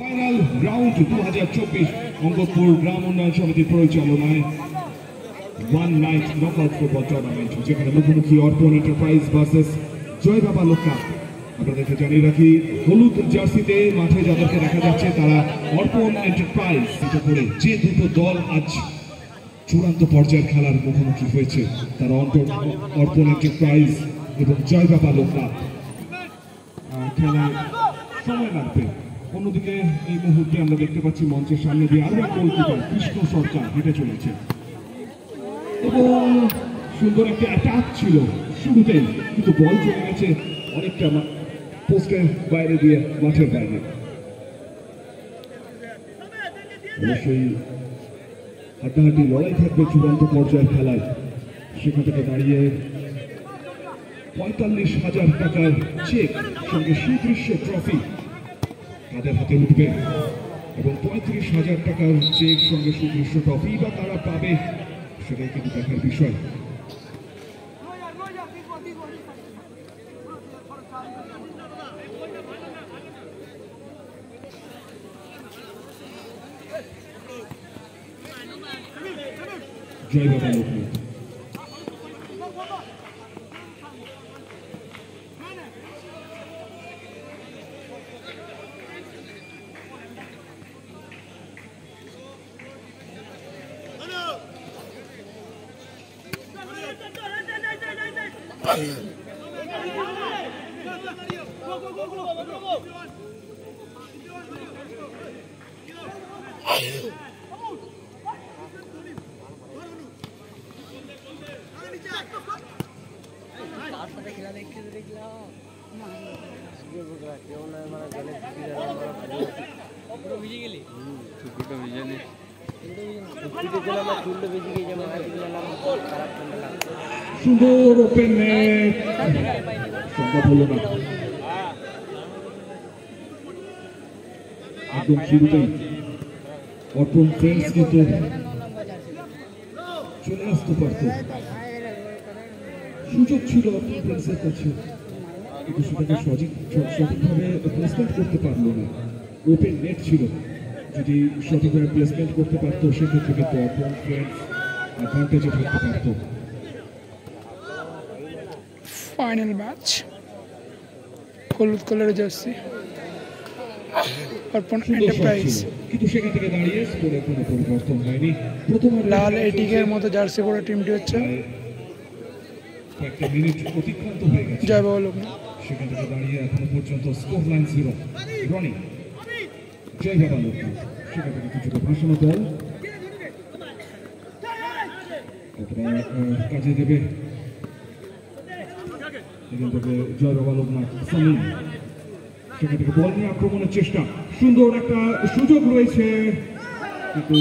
Final round 2024 অঙ্গপুর গ্রাম উন্নয়ন সমিতির পরিচালনায় one night knockout football tournament, যেখানে মুখোমুখি অর্পণ এন্টারপ্রাইজ ভার্সেস জয় বাবা লোকনাথ। আপনাদেরকে জানিয়ে রাখি, হলুদ জার্সিতে মাঠে যাদেরকে দেখা যাচ্ছে তারা অর্পণ এন্টারপ্রাইজ। এটা করে যে দুটো দল আজ চূড়ান্ত পর্যায়ের খেলার মুখোমুখি হয়েছে তারা অর্পণ এন্টারপ্রাইজ এবং জয় বাবা লোকনাথ। খেলায় সময় লাগবে। অন্যদিকে এই মুহূর্তে আমরা দেখতে পাচ্ছি মঞ্চের সামনে দিয়ে আরো এক গোলকিপার কৃষ্ণ সরকার হেঁটে চলেছে এবং সুন্দর একটা অ্যাটাক ছিল শুরুতেই, কিন্তু বল চলে গেছে অনেকটা পোস্টের বাইরে দিয়ে মাঠের বাইরে। অবশ্যই হাড্ডাহাড্ডি লড়াই থাকবে চূড়ান্ত পর্যায়ের খেলায়। সেখান থেকে দাঁড়িয়ে ৪৫,০০০ টাকার চেক সঙ্গে সুদৃশ্য ট্রফি তাদের হাতে উঠবে এবং ৩৫,০০০ টাকার চেক সঙ্গে সুদৃশ্য ট্রফি বা তারা পাবে সেটাই কিন্তু দেখার বিষয়। জয় বাবা লোকনাথ। সুন্দর ওপেন নেট, সম্ভব হলো না। একদম শুরুতেই অর্পণ ফ্রেন্ডস কিন্তু চলে আসতে পারত, সুযোগ ছিল অর্পণ ফ্রেন্ডসের কাছে, কিন্তু সেটাকে সঠিকভাবে প্লেসমেন্ট করতে পারলো না। ওপেন নেট ছিল, যদি সঠিকভাবে প্লেসমেন্ট করতে পারতো সেক্ষেত্রে কিন্তু অর্পণ ফ্রেন্ডস অ্যাডভান্টেজে থাকতে পারত। ফাইনাল ম্যাচ, হলুদ কালারের জার্সি অর্পণ এন্টারপ্রাইজ, কিন্তু সেখান থেকে দাঁড়িয়ে স্কোরে কোনো পরিবর্তন হয়নি। প্রথম লাল এটিকের মতো জার্সি পরে টিমটি হচ্ছে কয়েকটা মিনিট অতিক্রান্ত হয়ে গেছে জয় বাবা লোকনাথ। সেখান থেকে দাঁড়িয়ে এখনো পর্যন্ত স্কোর লাইন 0 রনি জয় বাবা লোকনাথ। সেখান থেকে কিছুটা ভাসানো বল কাজে দেবে এখান থেকে জয় বাবা লোকনাথ। সামিম সেখান থেকে বল নিয়ে আক্রমণের চেষ্টা, সুন্দর একটা সুযোগ রয়েছে কিন্তু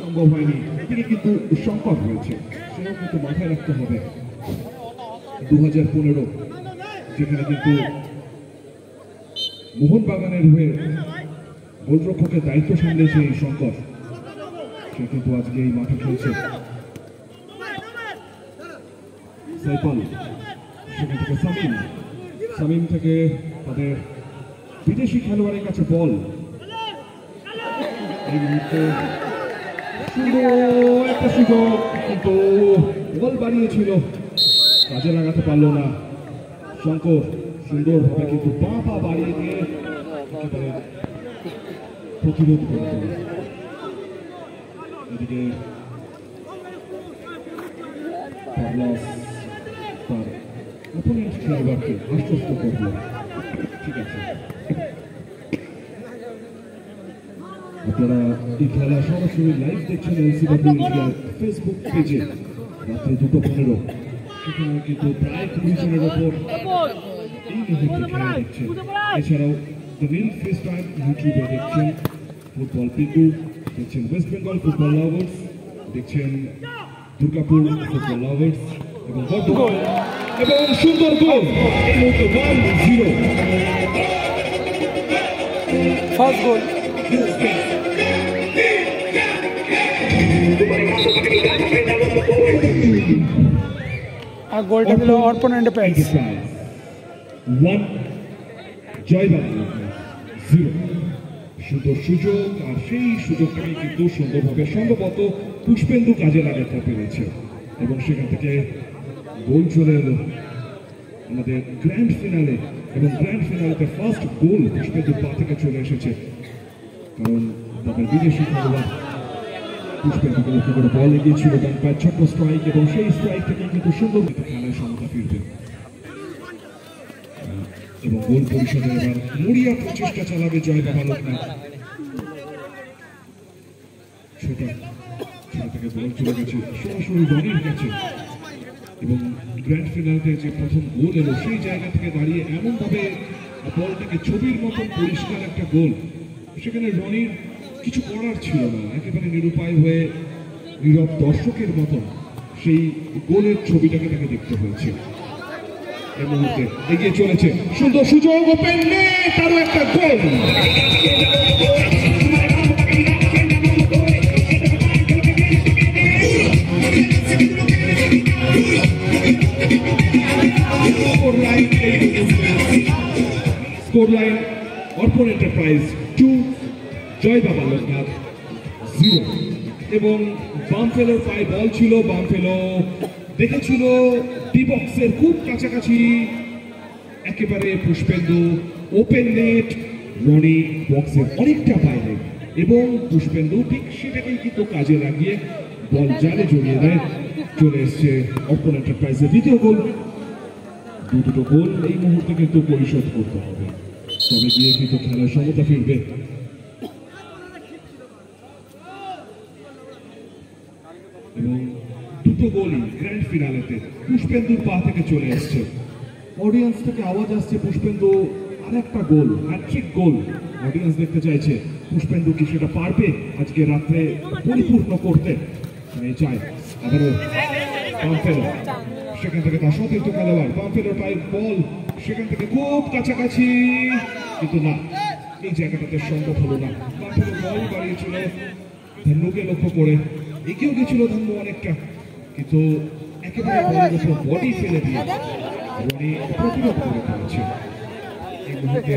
সম্ভব হয়নি। এদিকে কিন্তু সংকট রয়েছে, সেটাও কিন্তু মাথায় রাখতে হবে। 2015 যেখানে কিন্তু মোহনবাগানের হয়ে গোলরক্ষকের দায়িত্ব সামলেছে এই সংকট, সে কিন্তু আজকে এই মাঠে খেলছে। সাইফাল সেখান থেকে সামিম থেকে তাদের বিদেশি খেলোয়াড়ের কাছে বল। এই মুহূর্তে সুন্দর একটা সুযোগ, কিন্তু বল বাড়িয়েছিল, কাজে লাগাতে পারলো না শঙ্কর। সুন্দরভাবে কিন্তু পা বাড়িয়ে দিয়ে একেবারে প্রতিরোধ করে দিল। এদিকে তার অপোনেন্ট খেলোয়াড়কে আশ্বস্ত করল, ঠিক আছে আপনারা এই খেলা সরাসরি লাইভ দেখছেন এলসিডব্লিউ ইন্ডিয়ার ফেসবুক পেজে রাত্রে 2:15। সেখানে কিন্তু প্রায় 20 জনের ওপর এই মুহূর্তে খেলা দেখছেন। এছাড়াও দ্য নীল ফেস টাইম ইউটিউবে দেখছেন ফুটবল পিকু, দেখছেন ওয়েস্ট বেঙ্গল ফুটবল লাভার্স, দেখছেন দুর্গাপুর ফুটবল লাভার্স এবং বর্ধমান। এবং সুন্দর গোল, এই মুহূর্তে 1-0 ফার্স্ট গোল। আর গোলটা দিল অর্পণ এন্টারপ্রাইজ। 1 জয় বাবা 0 সুন্দর সুযোগ, আর সেই সুযোগটাকে কিন্তু সুন্দরভাবে সম্ভবত পুষ্পেন্দু কাজে লাগাতে পেরেছে এবং সেখান থেকে গোল চলে এলো আমাদের গ্র্যান্ড ফিনালে। এবং গ্র্যান্ড ফিনালেতে ফার্স্ট গোল পুষ্পেন্দুর পা থেকে চলে এসেছে, কারণ তাদের বিদেশি খেলোয়াড় পুষ্পেন্দুকে লক্ষ্য করে বল এগিয়েছিল, ডান পায়ের ছোট্ট স্ট্রাইক, এবং সেই স্ট্রাইক থেকে কিন্তু সুন্দর খেলায় সমতা ফিরবে এবং গোল পরিশোধের এবার মরিয়া প্রচেষ্টা চালাবে জয় বাবা লোকনাথ। ছোট থেকে বল চলে গেছে সরাসরি রনির কাছে, এবং গ্র্যান্ড ফিনালে যে প্রথম গোল এলো সেই জায়গা থেকে দাঁড়িয়ে এমনভাবে বলটাকে ছবির মতন পরিষ্কার একটা গোল, সেখানে রনির কিছু করার ছিল না, একেবারে নিরুপায় হয়ে নীরব দর্শকের মতন সেই গোলের ছবিটাকে তাকে দেখতে হয়েছে। এই মুহূর্তে এগিয়ে চলেছে, সুন্দর সুযোগ, ওপেন নেট, আরো একটা গোল। স্কোর লাইন অর্পণ এন্টারপ্রাইজ 2, জয় বাবা লোকনাথ 0। এবং বামফেলোর পায়ে বল ছিল, বামফেলো দেখেছিল ডি বক্সের খুব কাছাকাছি, একেবারে পুষ্পেন্দু ওপেন নেট, রনি বক্সের অনেকটা বাইরে, এবং পুষ্পেন্দু ঠিক সেটাকেই কিন্তু কাজে লাগিয়ে বল জালে জড়িয়ে দেয়। চলে এসছে অর্পণ এন্টারপ্রাইজের দ্বিতীয় গোল। দুটো গোল এই মুহূর্তে কিন্তু পরিশোধ করতে হবে, তবে গিয়ে কিন্তু খেলার সমতা ফিরবে। এবং দুটো গোলই গ্র্যান্ড ফিনালেতে পুষ্পেন্দুর পা থেকে চলে আসছে। অডিয়েন্স থেকে আওয়াজ আসছে পুষ্পেন্দু আরেকটা গোল, হ্যাট্রিক গোল অডিয়েন্স দেখতে চাইছে। পুষ্পেন্দু কি সেটা পারবে আজকে রাত্রে পরিপূর্ণ করতে? চায় আবারও বামফেলো, সেখান থেকে তার সতীর্থ খেলোয়াড় বামফেলোর পায়ে বল, সেখান থেকে খুব কাছাকাছি, কিন্তু না, এই জায়গাটাতে সম্ভব হলো না। বামফেলো বল বাড়িয়েছিল ধন্যকে লক্ষ্য করে, এগিয়েও গেছিল ধন্য অনেকটা, কিন্তু একেবারে বলের উপর বডি ফেলে দিয়ে রনি প্রতিরোধ করে ফেলেছে। এই মুহূর্তে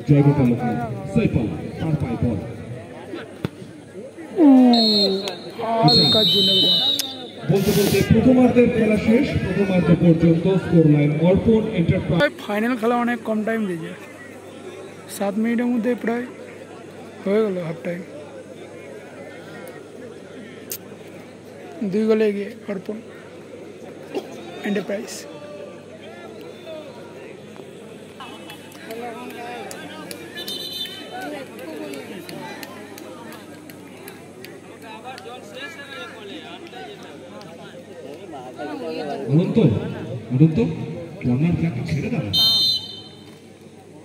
জয়গোপা লোকনাথ সাইপাল তার পায়ে বল, বলতে বলতে প্রথমার্ধের খেলা শেষ। প্রথমার্ধ পর্যন্ত স্কোর লাইন অর্পণ এন্টারপ্রাইজ। ফাইনাল খেলা অনেক কম টাইম দিয়েছে, 7 মিনিটের মধ্যে প্রায় হয়ে গেল হাফ টাইম। 2 গোলে এগিয়ে অর্পণ এন্টারপ্রাইজ। অনন্ত অনন্ত কর্নার ফ্ল্যাগটা ছেড়ে দাও,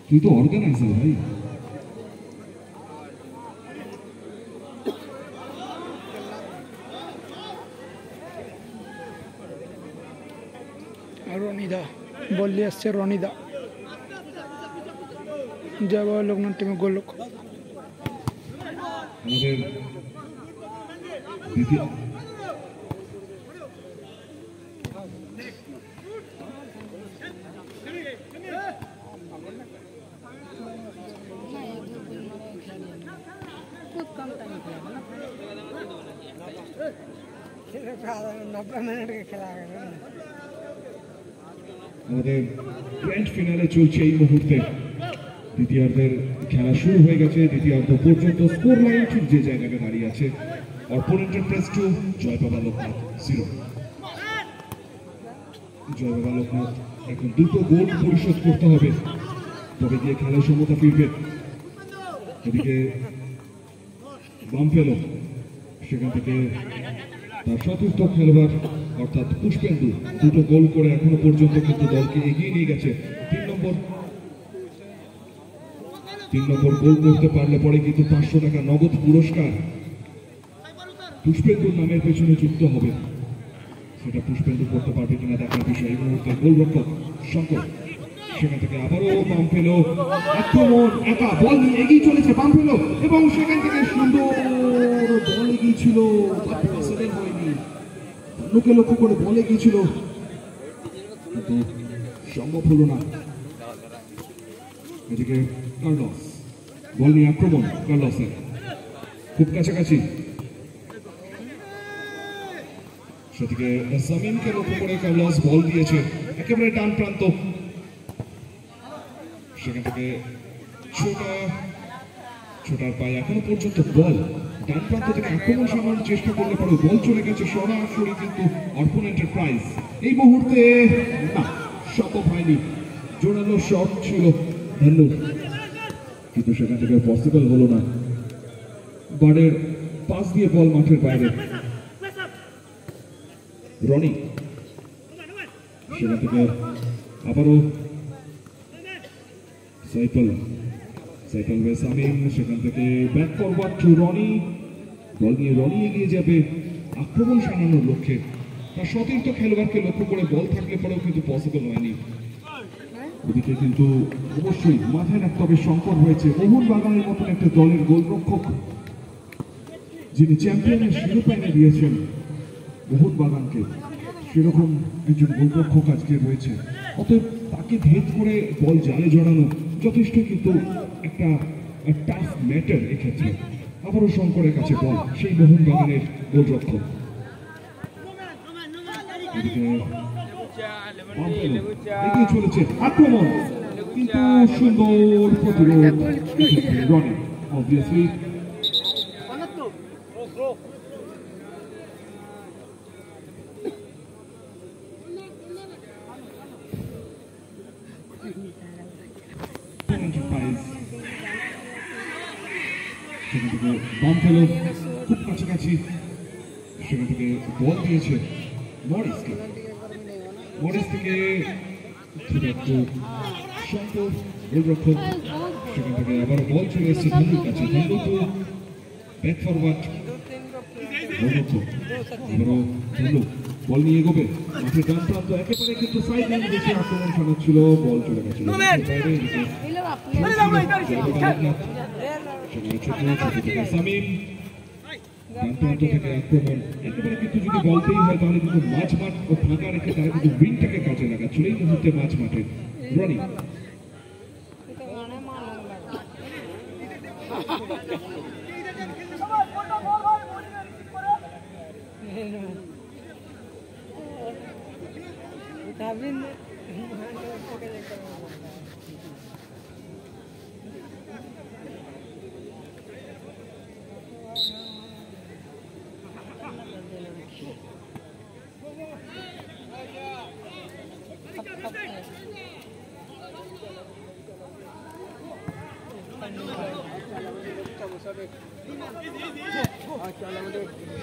তুই তো অর্গানাইজার ভাই। রনিদা বল দিয়ে আসছে, রনিদা জয় বাবা লোকনাথ টিমে গোল লক্ষ্য। আমাদের দ্বিতীয় আমাদের গ্র্যান্ড ফিনালে চলছে এই মুহূর্তে। দ্বিতীয়ার্ধের খেলা শুরু হয়ে গেছে, দ্বিতীয়ার্ধ পর্যন্ত স্কোর লাইন ঠিক যে জায়গাটা দাঁড়িয়ে আছে, অর্পণ এন্টারপ্রাইজ 2, জয় বাবা লোকনাথ 0। জয় বাবা লোকনাথ এখন দুটো গোল পরিশোধ করতে হবে, তবে গিয়ে খেলার সমতা ফিরবে। এদিকে বামফেলো, সেখান থেকে তার চতুর্থ খেলোয়াড় অর্থাৎ পুষ্পেন্দু দুটো গোল করে এখনো পর্যন্ত কিন্তু দলকে এগিয়ে নিয়ে গেছে। 3 নম্বর গোল করতে পারলে পরে কিন্তু 500 টাকা নগদ পুরস্কার পুষ্পেন্দুর নামের পেছনে যুক্ত হবে। সেটা পুষ্পেন্দু করতে পারবে কিনা দেখার বিষয়। এই মুহূর্তে গোলরক্ষক শঙ্কর, সেখান থেকে আবারও বামফেলো আক্রমণ, একা বল নিয়ে এগিয়ে চলেছে বামফেলো, এবং সেখান থেকে সুন্দর বল এগিয়েছিল, লোকে লক্ষ্য করে বলে গিয়েছিল, কিন্তু সম্ভব হলো না। এদিকে কার্লস বল নিয়ে আক্রমণ কার্লোসের, খুব কাছাকাছি, সেদিকে সামিমকে লক্ষ্য করে কার্লোস বল দিয়েছে একেবারে ডান প্রান্ত, সেখান থেকে ছোটার পায়ে এখনো পর্যন্ত বল ডান প্রান্ত থেকে আক্রমণ সামলানোর চেষ্টা করলে পরে বল চলে গেছে সরাসরি কিন্তু অর্পণ এন্টারপ্রাইজ। এই মুহূর্তে না, সম্ভব হয়নি, জোরালো শট ছিল ধন্যু, কিন্তু সেখান থেকে পসিবল হলো না। বারের পাস দিয়ে বল মাঠের বাইরে, রনি সেখান থেকে আবারও সাইকেল সামিম, সেখান থেকে ব্যাক ফরওয়ার্ড টু রনি, বল নিয়ে রনি এগিয়ে যাবে আক্রমণ সামলানোর লক্ষ্যে। তার সতীর্থ খেলোয়াড়কে লক্ষ্য করে বল থাকলে পরেও কিন্তু পসিবল হয়নি। ওদিকে কিন্তু অবশ্যই মাথায় রাখতে হবে সংকট হয়েছে মোহনবাগানের মতন একটা দলের গোলরক্ষক, যিনি চ্যাম্পিয়নের শিরোপা এনে দিয়েছেন মোহনবাগানকে, সেরকম একজন গোলরক্ষক আজকে রয়েছে। অতএব তাকে ভেদ করে বল জালে জড়ানো যথেষ্ট কিন্তু একটা টাফ ম্যাটার এক্ষেত্রে। আবারও শঙ্করের কাছে বল, সেই মোহনবাগানের গোলরক্ষক, এগিয়ে চলেছে আক্রমণ, কিন্তু সুন্দর প্রতিরোধ রনি। অবভিয়াসলি সেখান থেকে বাম ফেলো, খুব কাছাকাছি, সেখান থেকে বল দিয়েছে মরিসকে, মরিস থেকে শঙ্কর গোলরক্ষক, সেখান থেকে আবার বল চলে এসেছে ধন্যুর কাছে, ধন্যু তো ব্যাক ফরওয়ার্ড গোলরক্ষক, আবারও ধন্যু বল নিয়ে এগোবে মাঠের ডান প্রান্ত, একেবারে কিন্তু সাইড লাইন বেশি আক্রমণ সাজাচ্ছিল, বল চলে গেছিল সামিম, ডান প্রান্ত থেকে আক্রমণ একেবারে কিন্তু যদি বলতেই হয় তাহলে কিন্তু মাঝ মাঠ ও ফাঁকা রেখে তারা কিন্তু উইংটাকে কাজে লাগাচ্ছিল এই মুহূর্তে মাঝ মাঠে। রনি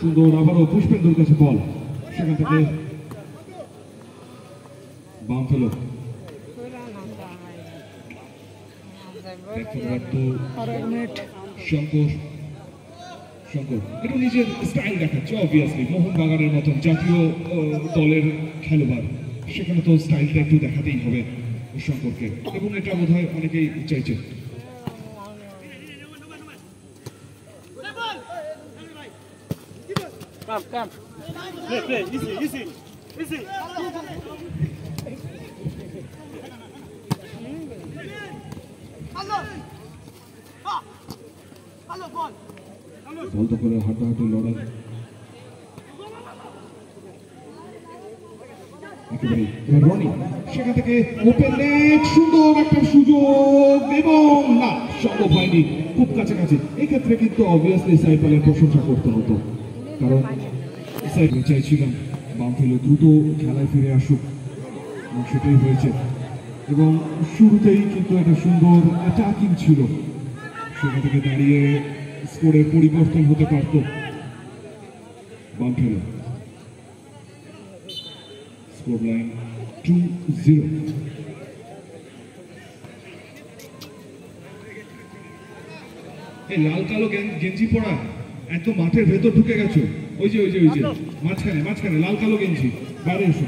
সুন্দর, আবারও পুষ্পেন্দুর কাছে বল, সেখান থেকে বাম ফেলো, শঙ্কর একটু নিজের স্টাইল দেখাচ্ছে অবভিয়াসলি, মোহনবাগানের মতন জাতীয় দলের খেলোয়াড়, সেখানে তো স্টাইলটা একটু দেখাতেই হবে শঙ্করকে, এবং এটা বোধ হয় অনেকেই চাইছে। Come. Play. Easy. বল দখলে হাঁটাহাঁটি লড়াই, একেবারে এবার রনি, সেখান থেকে ওপেন নেট, সুন্দর একটা সুযোগ, এবং না, সম্ভব হয়নি, খুব কাছাকাছি। এক্ষেত্রে কিন্তু অবভিয়াসলি সাইফালের প্রশংসা করতে হতো, কারণ সাইফাল চাইছিলাম বামফেলো দ্রুত খেলায় ফিরে আসুক, সেটাই হয়েছে, এবং শুরুতেই কিন্তু একটা সুন্দর অ্যাটাকিং ছিল, সেখান থেকে দাঁড়িয়ে স্কোরের পরিবর্তন হতে পারত। বামফেলো স্কোর লাইন 2-0। এই লাল কালো গেঞ্জি পরা এত মাঠের ভেতর ঢুকে গেছো, ওই যে মাঝখানে লাল কালো গেঞ্জি, বাইরে এসো।